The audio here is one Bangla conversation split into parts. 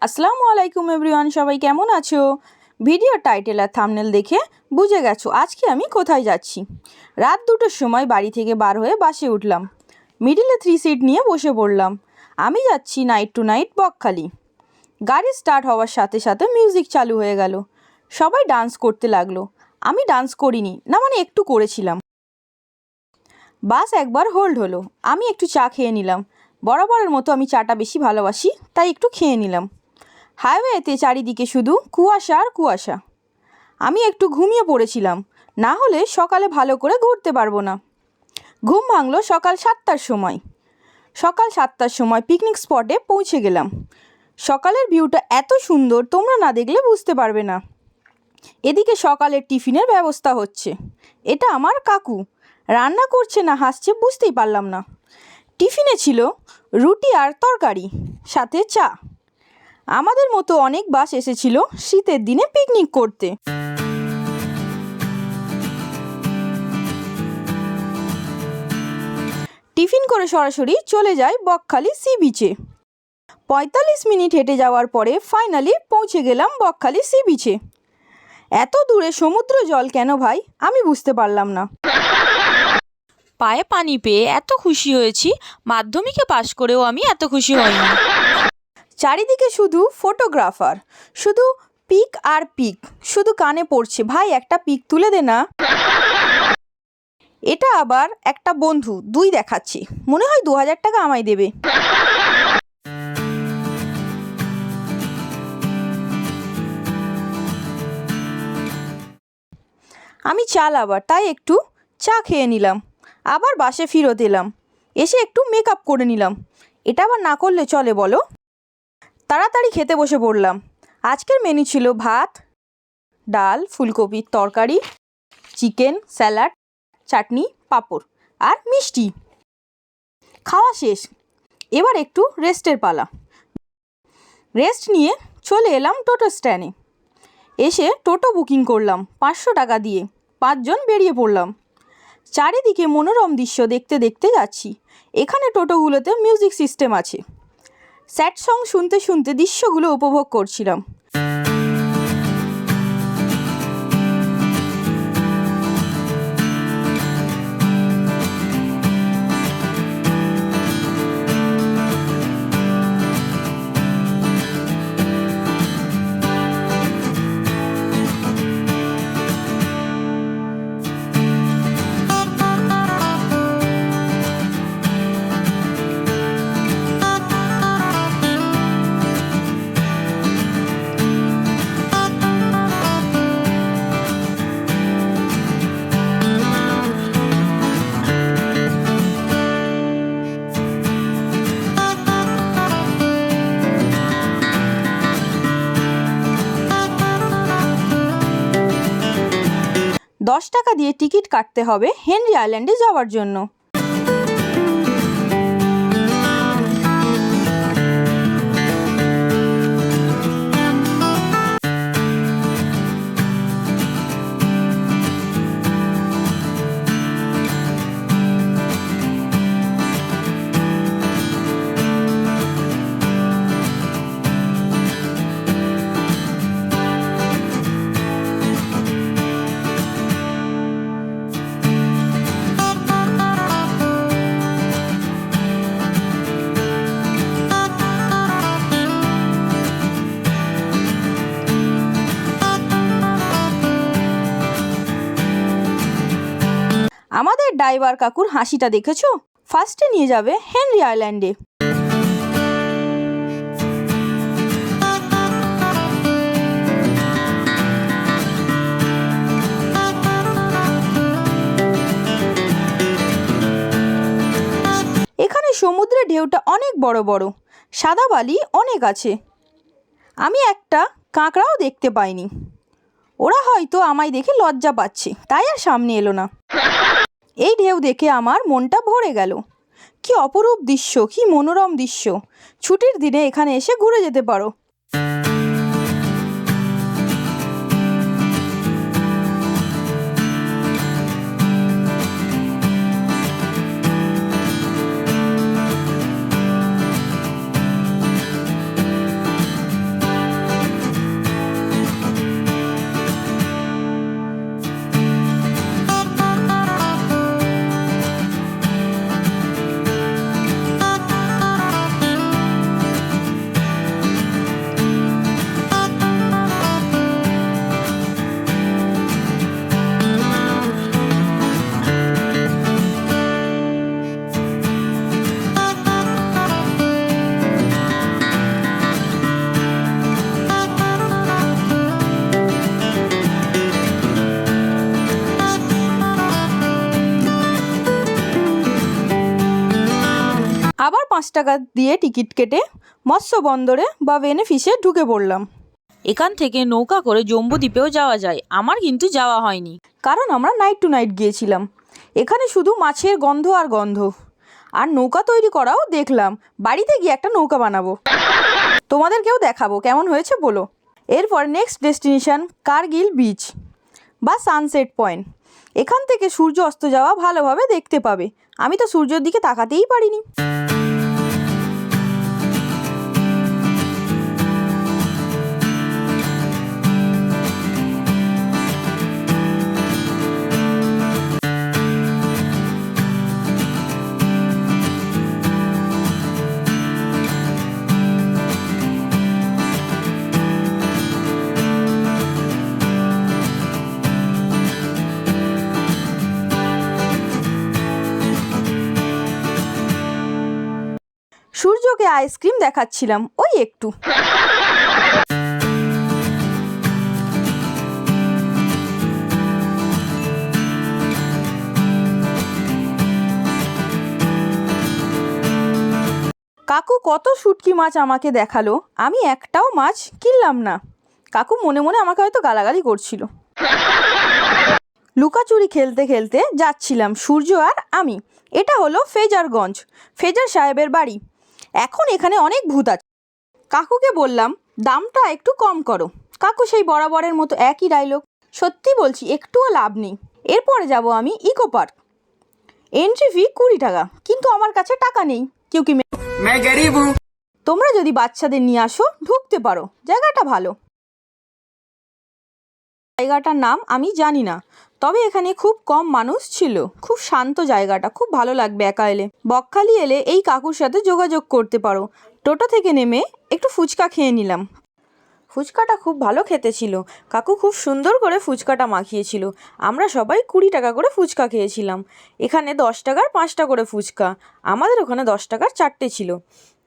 আসসালামু আলাইকুম এভরিওয়ান, সবাই কেমন আছো? ভিডিও টাইটেল আর থাম্বনেল দেখে বুঝে গেছো আজকে আমি কোথায় যাচ্ছি। রাত 2টোর সময় বাড়ি থেকে বার হয়ে বাসে উঠলাম। মিডিলে 3 সিট নিয়ে বসে পড়লাম। আমি যাচ্ছি নাইট টু নাইট বকখালি। গাড়ি স্টার্ট হওয়ার সাথে সাথে মিউজিক চালু হয়ে গেল। সবাই ডান্স করতে লাগলো। আমি ডান্স করিনি, না মানে একটু করেছিলাম। বাস একবার হোল্ড হলো। আমি একটু চা খেয়ে নিলাম। বরাবরের মতো আমি চাটা বেশি ভালোবাসি, তাই একটু খেয়ে নিলাম। হাইওয়েতে চারিদিকে শুধু কুয়াশা আর কুয়াশা। আমি একটু ঘুমিয়ে পড়েছিলাম, না হলে সকালে ভালো করে ঘুরতে পারবো না। ঘুম ভাঙলো সকাল 7টার সময়। সকাল 7টার সময় পিকনিক স্পটে পৌঁছে গেলাম। সকালের ভিউটা এত সুন্দর, তোমরা না দেখলে বুঝতে পারবে না। এদিকে সকালের টিফিনের ব্যবস্থা হচ্ছে। এটা আমার কাকু রান্না করছে না হাসছে বুঝতেই পারলাম না। টিফিনে ছিল রুটি আর তরকারি, সাথে চা। আমাদের মতো অনেক বাস এসেছিল শীতের দিনে পিকনিক করতে। টিফিন করে সরাসরি চলে যায় বকখালি সি বিচে। 45 মিনিট হেঁটে যাওয়ার পরে ফাইনালি পৌঁছে গেলাম বকখালি সি বিচে। এত দূরে সমুদ্র জল কেন ভাই, আমি বুঝতে পারলাম না। পায়ে পানি পেয়ে এত খুশি হয়েছি, মাধ্যমিকে পাশ করেও আমি এত খুশি হইনি। চারিদিকে শুধু ফটোগ্রাফার, শুধু পিক আর পিক, শুধু কানে পড়ছে, ভাই একটা পিক তুলে দে না। এটা আবার একটা বন্ধু 2 দেখাচ্ছে, মনে হয় 2000 টাকা আমায় দেবে। আমি চাল আবার, তাই একটু চা খেয়ে নিলাম। আবার বাসে ফিরত এলাম। এসে একটু মেকআপ করে নিলাম। এটা আবার না করলে চলে বলো? তাড়াতাড়ি খেতে বসে পড়লাম। আজকের মেনু ছিল ভাত, ডাল, ফুলকপির তরকারি, চিকেন, স্যালাড, চাটনি, পাঁপড় আর মিষ্টি। খাওয়া শেষ, এবার একটু রেস্টের পালা। রেস্ট নিয়ে চলে এলাম টোটো স্ট্যান্ডে। এসে টোটো বুকিং করলাম 500 টাকা দিয়ে। 5 জন বেরিয়ে পড়লাম। চারিদিকে মনোরম দৃশ্য দেখতে দেখতে যাচ্ছি। এখানে টোটোগুলোতে মিউজিক সিস্টেম আছে। স্যাড সং শুনতে শুনতে দৃশ্যগুলো উপভোগ করছিলাম। $10 টাকা দিয়ে টিকিট কাটতে হবে হেনরি আইল্যান্ডে যাওয়ার জন্য। আমাদের ড্রাইভার কাকুর হাসিটা দেখেছো? ফার্স্টে নিয়ে যাবে হেনরি আইল্যান্ডে। এখানে সমুদ্রের ঢেউটা অনেক বড় বড়, সাদা বালি অনেক আছে। আমি একটা কাঁকড়াও দেখতে পাইনি। ওরা হয়তো আমায় দেখে লজ্জা পাচ্ছে, তাই আর সামনে এলো না। এই ঢেউ দেখে আমার মনটা ভরে গেল। কি অপরূপ দৃশ্য, কি মনোরম দৃশ্য। ছুটির দিনে এখানে এসে ঘুরে যেতে পারো। 5 টাকা দিয়ে টিকিট কেটে মৎস্য বন্দরে বা বেনিফিসে ঢুকে পড়লাম। এখান থেকে নৌকা করে জম্বুদ্বীপেও যাওয়া যায়, আমার কিন্তু যাওয়া হয়নি, কারণ আমরা নাইট টু নাইট গিয়েছিলাম। এখানে শুধু মাছের গন্ধ আর গন্ধ। আর নৌকা তৈরি করাও দেখলাম, বাড়িতে গিয়ে একটা নৌকা বানাবো, তোমাদেরকেও দেখাবো কেমন হয়েছে বলো। এরপর নেক্সট ডেস্টিনেশন কার্গিল বিচ বা সানসেট পয়েন্ট। এখান থেকে সূর্য অস্ত যাওয়া ভালোভাবে দেখতে পাবে। আমি তো সূর্যের দিকে তাকাতেই পারিনি। সূর্যকে আইসক্রিম দেখাচ্ছিলাম ওই একটু। কাকু কত শুটকি মাছ আমাকে দেখালো, আমি একটাও মাছ কিনলাম না। কাকু মনে মনে আমাকে হয়তো গালাগালি করছিল। লুকাচুরি খেলতে খেলতে যাচ্ছিলাম সূর্য আর আমি। এটা হলো ফেজারগঞ্জ, ফেজার সাহেবের বাড়ি। এখন এখানে অনেক ভূত আছে। কাকুকে বললাম দামটা একটু কম করো। কাকু সেই বরাবরের মতো একই ডায়লগ। সত্যি বলছি একটুও লাভ নেই। এরপরে যাব আমি ইকো পার্ক। এন্ট্রি ফি 20 টাকা, কিন্তু আমার কাছে টাকা নেই, কিউকি मैं गरीब हूं। তোমরা যদি বাচ্চাদের নিয়ে আসো ঢুকতে পারো, জায়গাটা ভালো। জায়গাটার নাম আমি জানি না, তবে এখানে খুব কম মানুষ ছিল। খুব শান্ত জায়গাটা, খুব ভালো লাগবে একা এলে। বকখালি এলে এই কাকুর সাথে যোগাযোগ করতে পারো। টোটো থেকে নেমে একটু ফুচকা খেয়ে নিলাম। ফুচকাটা খুব ভালো খেতে ছিল। কাকু খুব সুন্দর করে ফুচকাটা মাখিয়েছিল। আমরা সবাই 20 টাকা করে ফুচকা খেয়েছিলাম। এখানে 10 টাকার 5টা করে ফুচকা, আমাদের ওখানে 10 টাকার 4টে ছিল।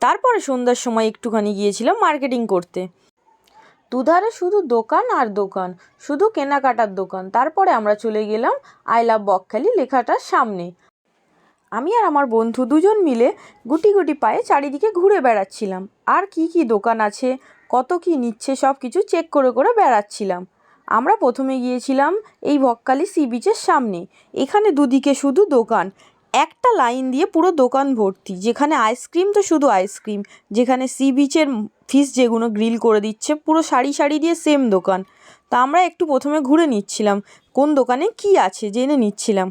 তারপরে সন্ধ্যার সময় একটুখানি গিয়েছিলাম মার্কেটিং করতে। দুধারে শুধু দোকান আর দোকান, শুধু কেনাকাটার দোকান। তারপরে আমরা চলে গেলাম আই লাভ বকখালি লেখাটার সামনে। আমি আর আমার বন্ধু দুজন মিলে গুটি গুটি পায়ে চারিদিকে ঘুরে বেড়াচ্ছিলাম। আর কি কি দোকান আছে, কত কি নিচ্ছে, সব কিছু চেক করে করে বেড়াচ্ছিলাম। আমরা প্রথমে গিয়েছিলাম এই বকখালি সি বিচের সামনে। এখানে দুদিকে শুধু দোকান, একটা লাইন দিয়ে পুরো দোকান ভর্তি। যেখানে আইসক্রিম তো শুধু আইসক্রিম, যেখানে সি বিচের ফিশ যেগুলো গ্রিল করে দিচ্ছে, পুরো সারি সারি দিয়ে সেম দোকান। তা আমরা একটু প্রথমে ঘুরে নিচ্ছিলাম, কোন দোকানে কি আছে জেনে নিচ্ছিলাম।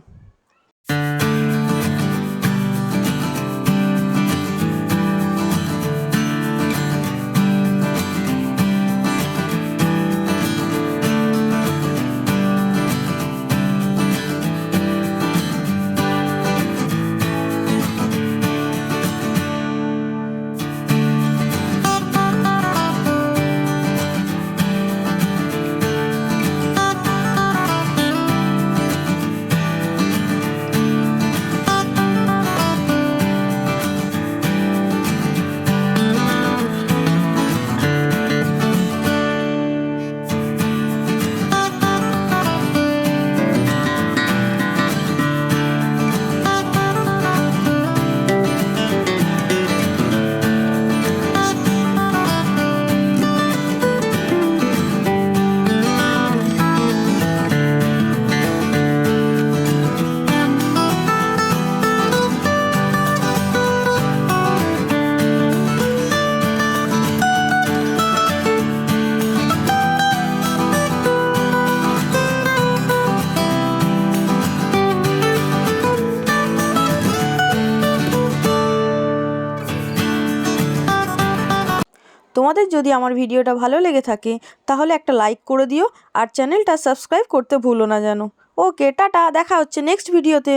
তোমাদের যদি আমার ভিডিওটা ভালো লেগে থাকে তাহলে একটা লাইক করে দিও, আর চ্যানেলটা সাবস্ক্রাইব করতে ভুলো না যেন। ওকে, টাটা, দেখা হচ্ছে নেক্সট ভিডিওতে।